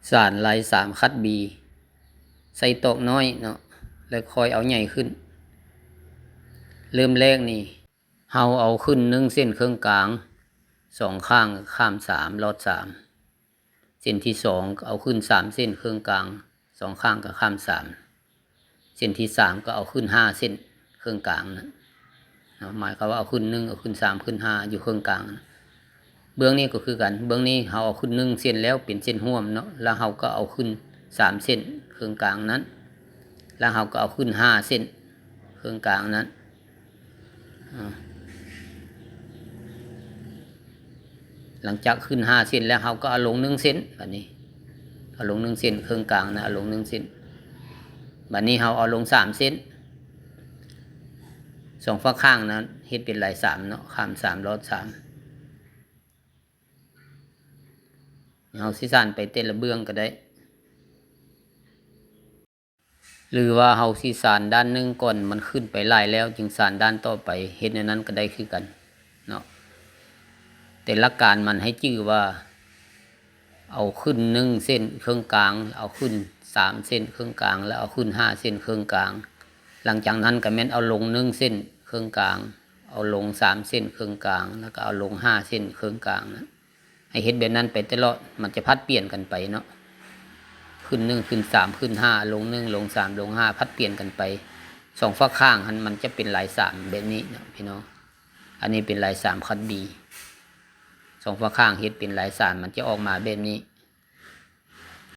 สารลายสามคัดบีใส่ตอกน้อยเนาะแล้วคอยเอาใหญ่ขึ้นเริ่มแรกนี่เฮาเอาขึ้น1 เส้นครึ่งกลาง2 ข้างข้าม3ลอด3เส้นที่2ก็เอาขึ้น3 เส้นครึ่งกลาง2 ข้างก็ข้าม3เส้นที่3ก็เอาขึ้น5 เส้นครึ่งกลางนะหมายความว่าเอาขึ้น1เอาขึ้น3ขึ้น5อยู่ครึ่งกลางนะเบื้องนี้ก็คือกันเบื้องนี้เฮาเอาขึ้น1 เส้นแล้วเป็นเส้นร่วมเนาะแล้วเฮาก็เอาขึ้น3 เส้นครึ่งกลางนั้นแล้วเฮาก็เอาขึ้น5 เส้นครึ่งกลางนั้นหลังจากขึ้น5 เส้นแล้วเฮาก็เอาลง1 เส้นแบบนี้เอาลง1 เส้นครึ่งกลางนะเอาลง1 เส้นแบบนี้เฮาเอาลง3 เส้น2 ฝั่งข้างนั้นเฮ็ดเป็นลาย3เนาะข้าม3ลอด3เฮาสิสานไปแต่ละเบื้องก็ได้หรือว่าเฮาสิสานด้านนึงก่อนมันขึ้นไปหลายแล้วจึงสานด้านต่อไปเฮ็ดในนั้นก็ได้คือกันเนาะแต่หลักการมันให้ชื่อว่าเอาขึ้น1 เส้นครึ่งกลางเอาขึ้น3 เส้นครึ่งกลางแล้วเอาขึ้น5 เส้นครึ่งกลางหลังจากนั้นก็แม่นเอาลง1 เส้นครึ่งกลางเอาลง3 เส้นครึ่งกลางแล้วก็เอาลง5 เส้นครึ่งกลางนะให้เฮ็ดแบบนั้นไปตลอดมันจะพัดเปลี่ยนกันไปเนาะขึ้น1ขึ้น3ขึ้น5ลง1ลง3ลง5พัดเปลี่ยนกันไป2 ฝั่งข้างมันจะเป็นลาย3แบบนี้นะพี่น้องอันนี้เป็นลาย3คัดบี2 ฝั่งข้างเฮ็ดเป็นลาย3มันจะออกมาแบบนี้